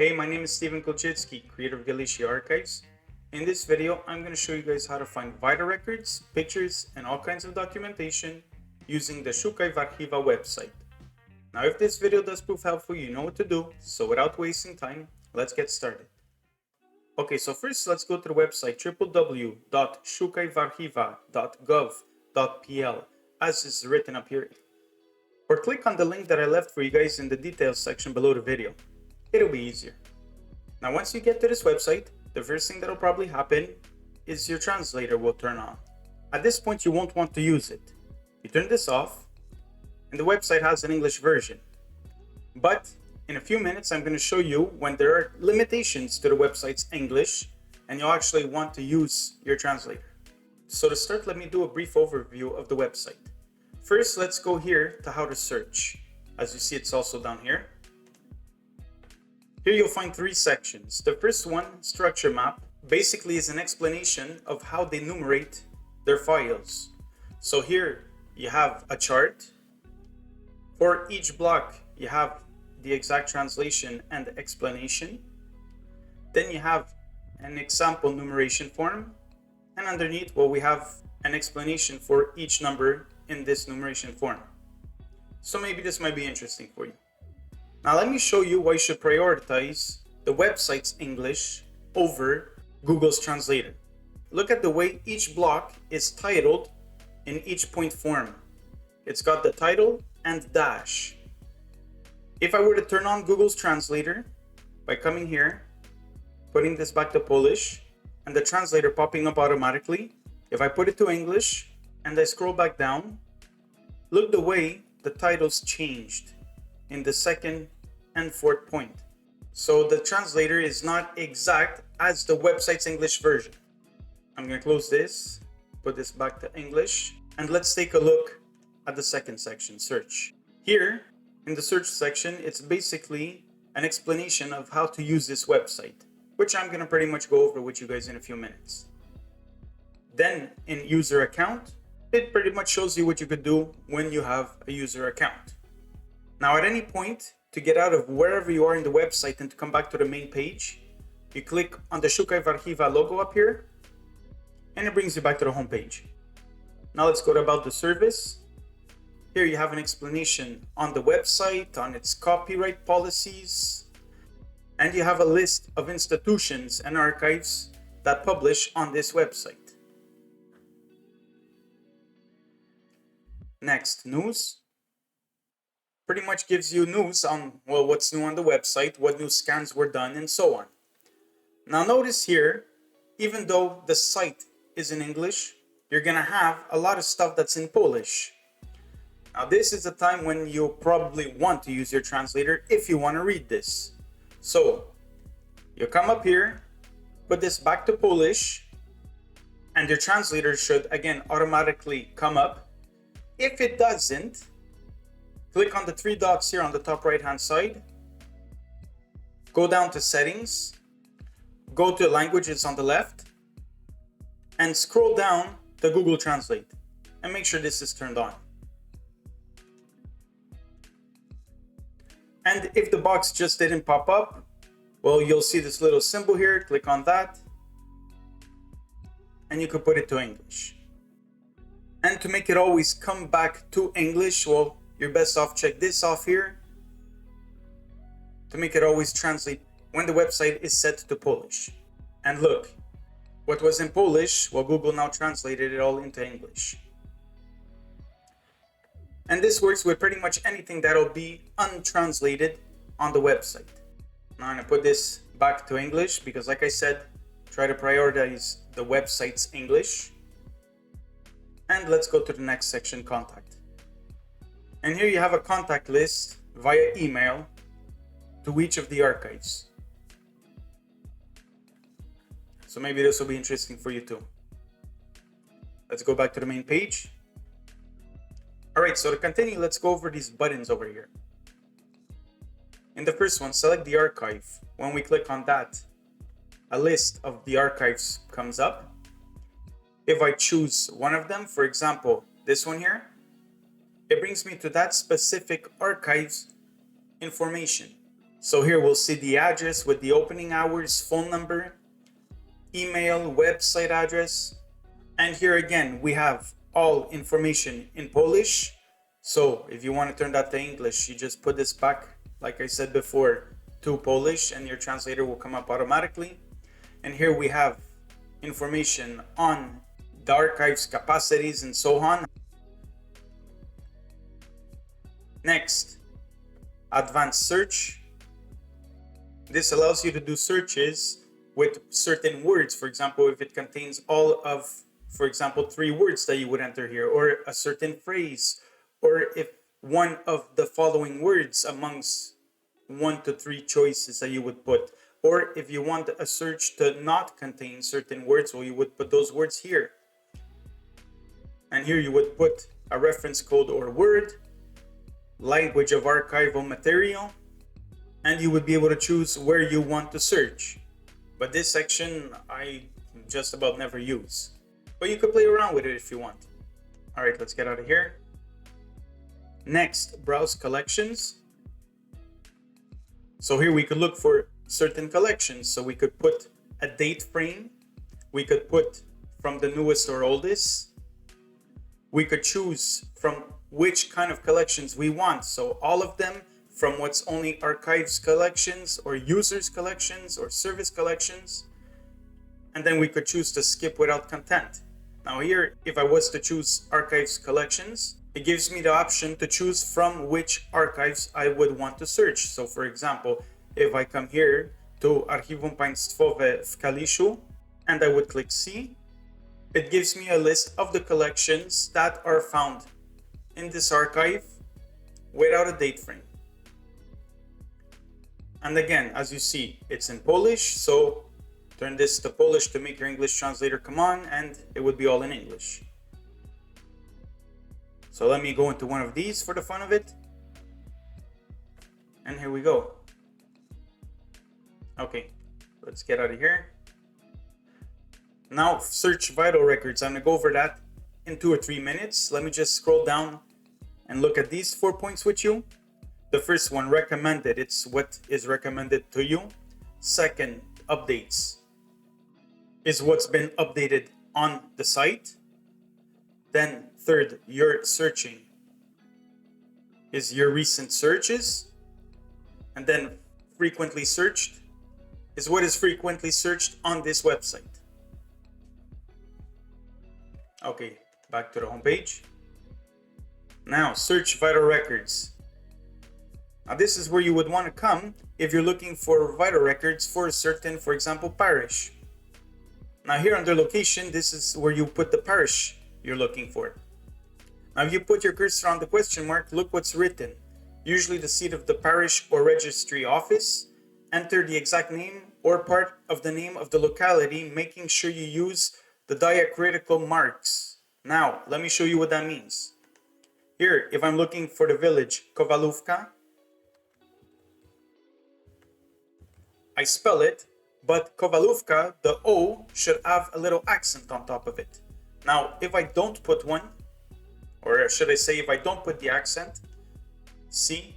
Hey, my name is Steven Kolchitsky, creator of Galicia Archives. In this video, I'm going to show you guys how to find vital records, pictures, and all kinds of documentation using the Szukaj w Archiwach website. Now, if this video does prove helpful, you know what to do, so without wasting time, let's get started. Okay, so first let's go to the website www.szukajwarchiwach.gov.pl as is written up here. Or click on the link that I left for you guys in the details section below the video. It'll be easier. Now, once you get to this website, the first thing that'll probably happen is your translator will turn on. At this point, you won't want to use it. You turn this off, and the website has an English version. But in a few minutes, I'm going to show you when there are limitations to the website's English, and you'll actually want to use your translator. So to start, let me do a brief overview of the website. First, let's go here to how to search. As you see, it's also down here. Here you'll find three sections. The first one, structure map, basically is an explanation of how they numerate their files. So here you have a chart. For each block, you have the exact translation and explanation. Then you have an example numeration form. And underneath, well, we have an explanation for each number in this numeration form. So maybe this might be interesting for you. Now let me show you why you should prioritize the website's English over Google's translator. Look at the way each block is titled in each point form. It's got the title and dash. If I were to turn on Google's translator by coming here, putting this back to Polish, and the translator popping up automatically, if I put it to English and I scroll back down, look the way the titles changed in the second and fourth point. So the translator is not exact as the website's English version. I'm going to close this, put this back to English, and let's take a look at the second section, search. Here in the search section, it's basically an explanation of how to use this website, which I'm going to pretty much go over with you guys in a few minutes. Then in user account, it pretty much shows you what you could do when you have a user account. Now, at any point, to get out of wherever you are in the website and to come back to the main page, you click on the Szukaj w Archiwach logo up here, and it brings you back to the home page. Now let's go to About the Service. Here you have an explanation on the website, on its copyright policies, and you have a list of institutions and archives that publish on this website. Next, news. Pretty much gives you news on, well, what's new on the website, what new scans were done, and so on. Now notice here, even though the site is in English, you're gonna have a lot of stuff that's in Polish. Now this is a time when you'll probably want to use your translator if you want to read this. So you come up here, put this back to Polish, and your translator should again automatically come up. If it doesn't, click on the three dots here on the top right hand side, go down to settings, go to languages on the left, and scroll down to Google Translate and make sure this is turned on. And if the box just didn't pop up, well, you'll see this little symbol here, click on that, and you can put it to English. And to make it always come back to English, well, you're best off check this off here to make it always translate when the website is set to Polish. And look, what was in Polish, well, Google now translated it all into English. And this works with pretty much anything that'll be untranslated on the website. Now I'm gonna put this back to English because, like I said, try to prioritize the website's English. And let's go to the next section, contact. And here you have a contact list via email to each of the archives. So maybe this will be interesting for you too. Let's go back to the main page. All right, so to continue, let's go over these buttons over here. In the first one, select the archive. When we click on that, a list of the archives comes up. If I choose one of them, for example, this one here, it brings me to that specific archive's information. So here we'll see the address with the opening hours, phone number, email, website address. And here again, we have all information in Polish. So if you want to turn that to English, you just put this back, like I said before, to Polish and your translator will come up automatically. And here we have information on the archive's capacities and so on. Next, advanced search. This allows you to do searches with certain words. For example, if it contains all of, for example, 3 words that you would enter here, or a certain phrase, or if one of the following words amongst 1 to 3 choices that you would put, or if you want a search to not contain certain words, well, you would put those words here. And here you would put a reference code or word, language of archival material, and you would be able to choose where you want to search. But this section I just about never use. But you could play around with it if you want. All right, let's get out of here. Next, browse collections. So here we could look for certain collections. So we could put a date frame. We could put from the newest or oldest. We could choose from which kind of collections we want. So all of them, from what's only archives collections or users collections or service collections. And then we could choose to skip without content. Now here, if I was to choose archives collections, it gives me the option to choose from which archives I would want to search. So for example, if I come here to Archiwum Państwowe w Kaliszu and I would click C, it gives me a list of the collections that are found in this archive without a date frame. And again, as you see, it's in Polish, so turn this to Polish to make your English translator come on, and it would be all in English. So let me go into one of these for the fun of it. And here we go. Okay, let's get out of here. Now, search vital records. I'm gonna go over that in 2 or 3 minutes. Let me just scroll down and look at these 4 points with you. The first one, recommended. It's what is recommended to you. Second, updates. Is what's been updated on the site. Then third, your searching. Is your recent searches. And then frequently searched is what is frequently searched on this website. Okay, back to the home page. Now, search vital records. Now, this is where you would want to come if you're looking for vital records for a certain, for example, parish. Now, here under location, this is where you put the parish you're looking for. Now, if you put your cursor on the question mark, look what's written. Usually the seat of the parish or registry office. Enter the exact name or part of the name of the locality, making sure you use the diacritical marks. Now, let me show you what that means. Here, if I'm looking for the village Kowalówka, I spell it, but Kowalówka, the O should have a little accent on top of it. Now, if I don't put one, or should I say if I don't put the accent, see,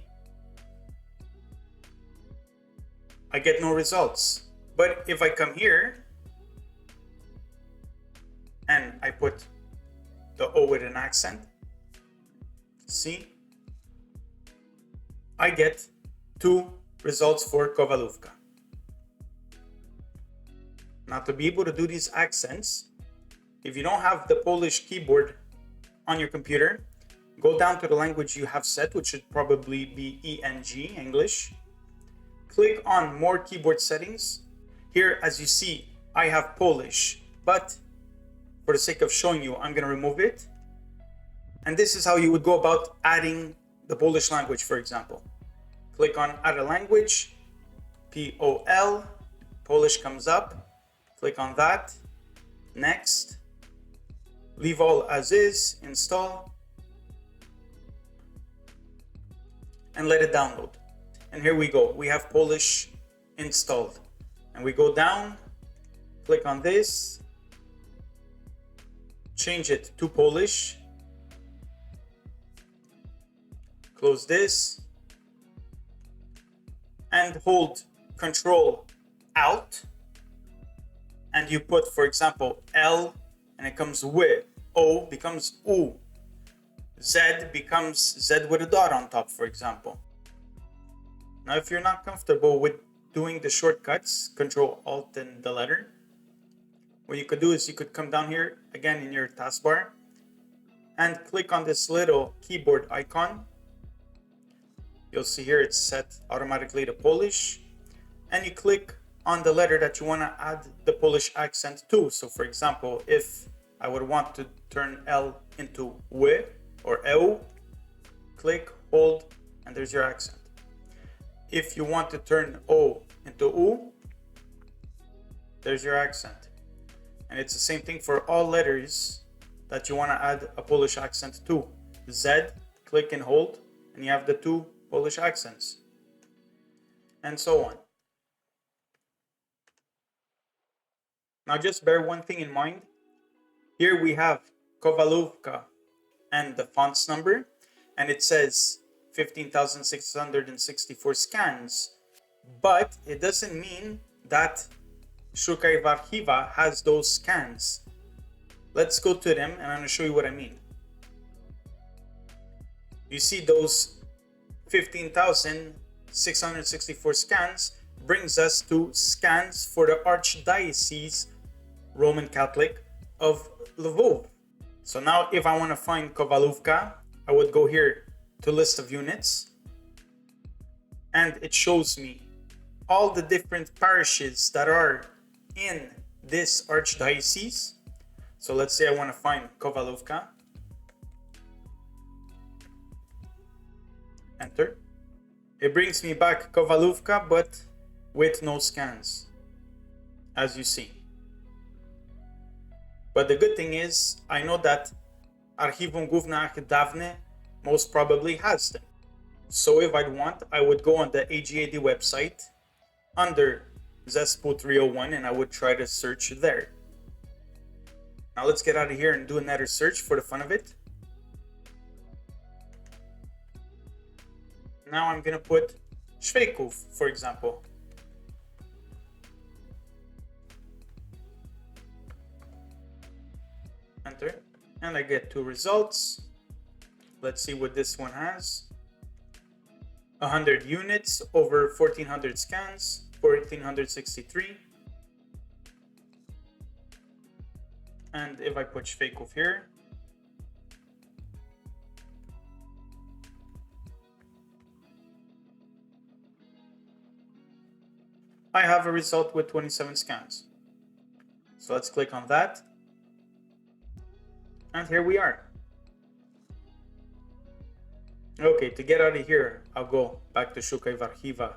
I get no results. But if I come here and I put the O with an accent, see, I get 2 results for Kowalówka. Now, to be able to do these accents, if you don't have the Polish keyboard on your computer, go down to the language you have set, which should probably be ENG, English. Click on more keyboard settings. Here, as you see, I have Polish, but for the sake of showing you, I'm going to remove it. And this is how you would go about adding the Polish language, for example. Click on add a language, POL, Polish comes up. Click on that, next, leave all as is, install, and let it download. And here we go, we have Polish installed. And we go down, click on this, change it to Polish, close this, and hold Control Alt, and you put, for example, L, and it comes with, O becomes U, Z becomes Z with a dot on top, for example. Now, if you're not comfortable with doing the shortcuts, Control Alt and the letter, what you could do is you could come down here again in your taskbar and click on this little keyboard icon. You'll see here it's set automatically to Polish, and you click on the letter that you want to add the Polish accent to. So for example, if I would want to turn L into W or EU, click, hold, and there's your accent. If you want to turn O into U, there's your accent. And it's the same thing for all letters that you want to add a Polish accent to. Z, click and hold, and you have the two Polish accents, and so on. Now just bear one thing in mind. Here we have Kowalówka and the font's number, and it says 15,664 scans, but it doesn't mean that Szukaj w Archiwa has those scans. Let's go to them and I'm going to show you what I mean. You see those 15,664 scans brings us to scans for the Archdiocese Roman Catholic of Lvov. So now if I want to find Kowalówka, I would go here to list of units, and it shows me all the different parishes that are in this archdiocese. So let's say I want to find Kowalówka. Enter. It brings me back Kowalówka, but with no scans, as you see. But the good thing is, I know that Archiwum Główne Archidawne most probably has them. So if I'd want, I would go on the AGAD website under Zespół 301 and I would try to search there. Now let's get out of here and do another search for the fun of it. Now I'm gonna put Szwajków, for example. Enter, and I get two results. Let's see what this one has. 100 units over 1400 scans, 1463. And if I put Szwajków here, I have a result with 27 scans. So let's click on that. And here we are. Okay, to get out of here, I'll go back to Szukaj w Archiwa.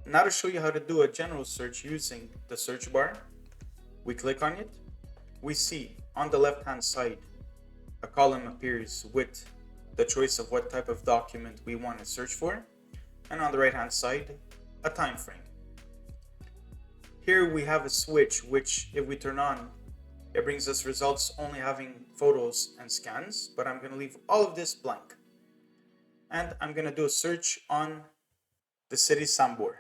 Now to show you how to do a general search using the search bar, we click on it. We see on the left hand side, a column appears with the choice of what type of document we want to search for. And on the right hand side, a time frame. Here we have a switch, which if we turn on, it brings us results only having photos and scans, but I'm going to leave all of this blank. And I'm going to do a search on the city Sambor.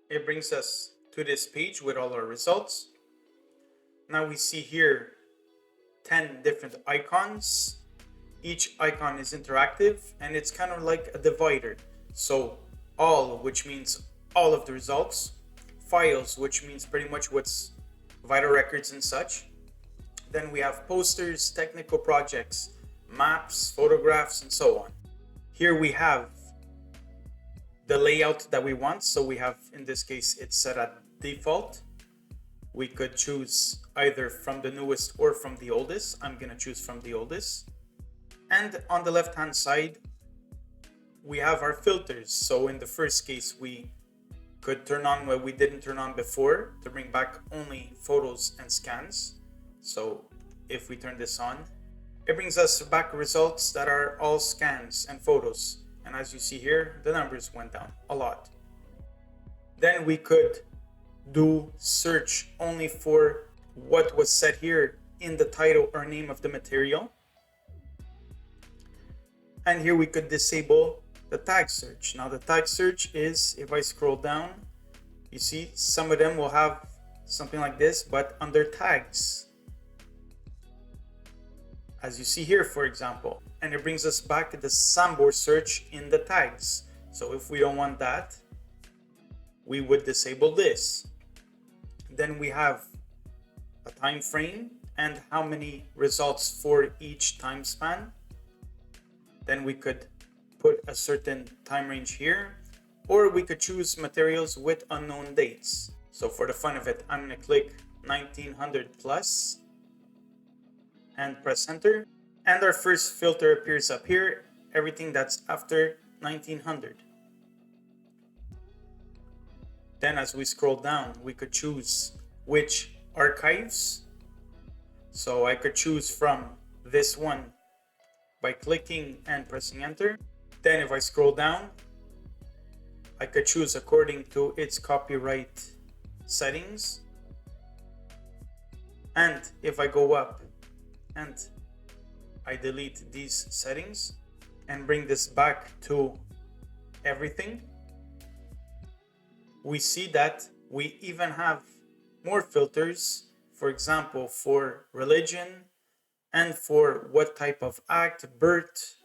It brings us to this page with all our results. Now we see here 10 different icons. Each icon is interactive and it's kind of like a divider. So all, which means all of the results. Files, which means pretty much what's vital records and such. Then we have posters, technical projects, maps, photographs, and so on. Here we have the layout that we want. So we have, in this case, it's set at default. We could choose either from the newest or from the oldest. I'm going to choose from the oldest. And on the left-hand side, we have our filters. So in the first case, we could turn on what we didn't turn on before to bring back only photos and scans. So if we turn this on, it brings us back results that are all scans and photos. And as you see here, the numbers went down a lot. Then we could do search only for what was said here in the title or name of the material. And here we could disable the tag search. Now the tag search is, if I scroll down, you see some of them will have something like this, but under tags, as you see here, for example. And it brings us back to the Sambor search in the tags. So if we don't want that, we would disable this. Then we have a time frame and how many results for each time span. Then we could put a certain time range here, or we could choose materials with unknown dates. So for the fun of it, I'm going to click 1900 plus and press enter. And our first filter appears up here, everything that's after 1900. Then as we scroll down, we could choose which archives. So I could choose from this one by clicking and pressing enter. Then if I scroll down, I could choose according to its copyright settings. And if I go up and I delete these settings and bring this back to everything, we see that we even have more filters, for example, for religion and for what type of act, birth,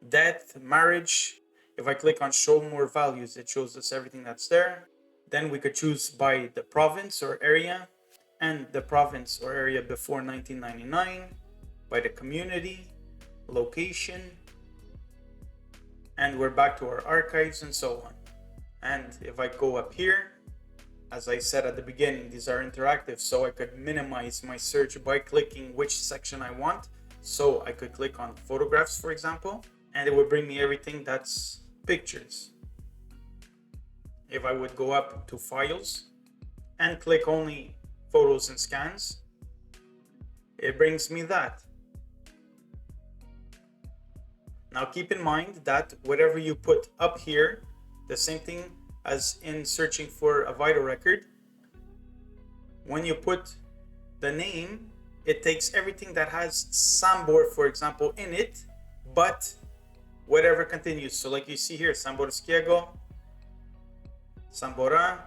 death, marriage. If I click on show more values, it shows us everything that's there. Then we could choose by the province or area, and the province or area before 1999, by the community, location, and we're back to our archives and so on. And if I go up here, as I said at the beginning, these are interactive, so I could minimize my search by clicking which section I want. So I could click on photographs, for example, and it would bring me everything that's pictures. If I would go up to files and click only photos and scans, it brings me that. Now keep in mind that whatever you put up here, the same thing as in searching for a vital record, when you put the name, it takes everything that has Sambor, for example, in it, but whatever continues. So like you see here, Sambor Skiego, Sambora,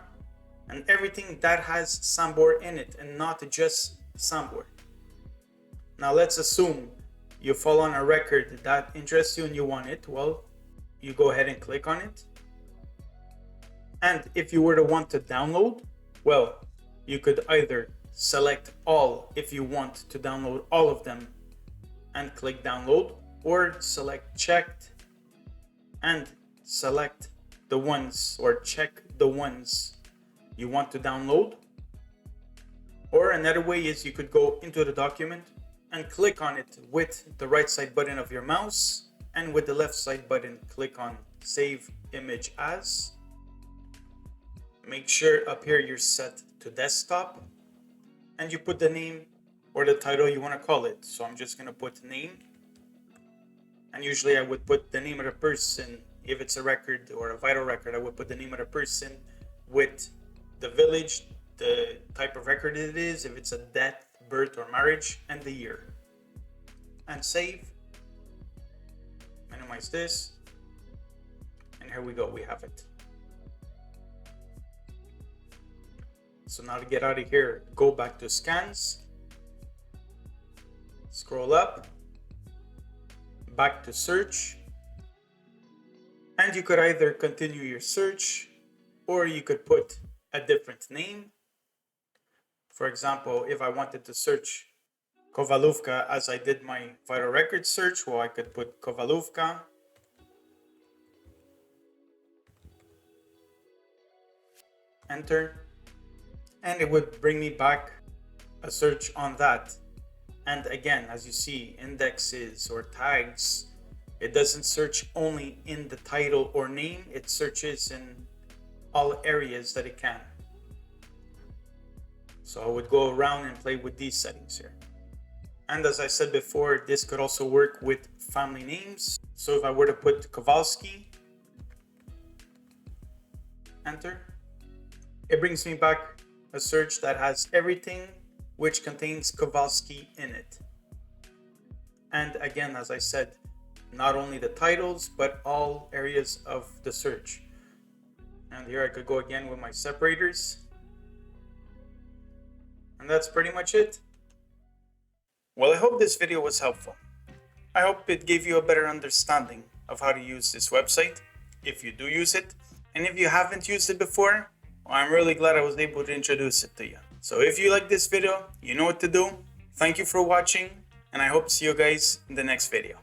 and everything that has Sambor in it and not just Sambor. Now let's assume you fall on a record that interests you and you want it. Well, you go ahead and click on it. And if you were to want to download, well, you could either select all if you want to download all of them and click download, or select checked and select the ones, or check the ones you want to download. Or another way is you could go into the document and click on it with the right side button of your mouse, and with the left side button click on save image as. Make sure up here you're set to desktop and you put the name or the title you want to call it. So I'm just going to put name, and usually I would put the name of the person. If it's a record or a vital record, I would put the name of the person with the village, the type of record it is, if it's a death, birth or marriage, and the year. And save. Minimize this. And here we go, we have it. So now to get out of here, go back to scans, scroll up, back to search, and you could either continue your search or you could put a different name. For example, if I wanted to search Kovaluvka as I did my vital record search, well, I could put Kovaluvka. Enter. And it would bring me back a search on that. And again, as you see, indexes or tags, it doesn't search only in the title or name, it searches in all areas that it can. So I would go around and play with these settings here. And as I said before, this could also work with family names. So if I were to put Kowalski, enter, it brings me back a search that has everything which contains Kowalski in it. And again, as I said, not only the titles, but all areas of the search. And here I could go again with my separators. And that's pretty much it. Well, I hope this video was helpful. I hope it gave you a better understanding of how to use this website, if you do use it. And if you haven't used it before, well, I'm really glad I was able to introduce it to you. So if you like this video, you know what to do. Thank you for watching, and I hope to see you guys in the next video.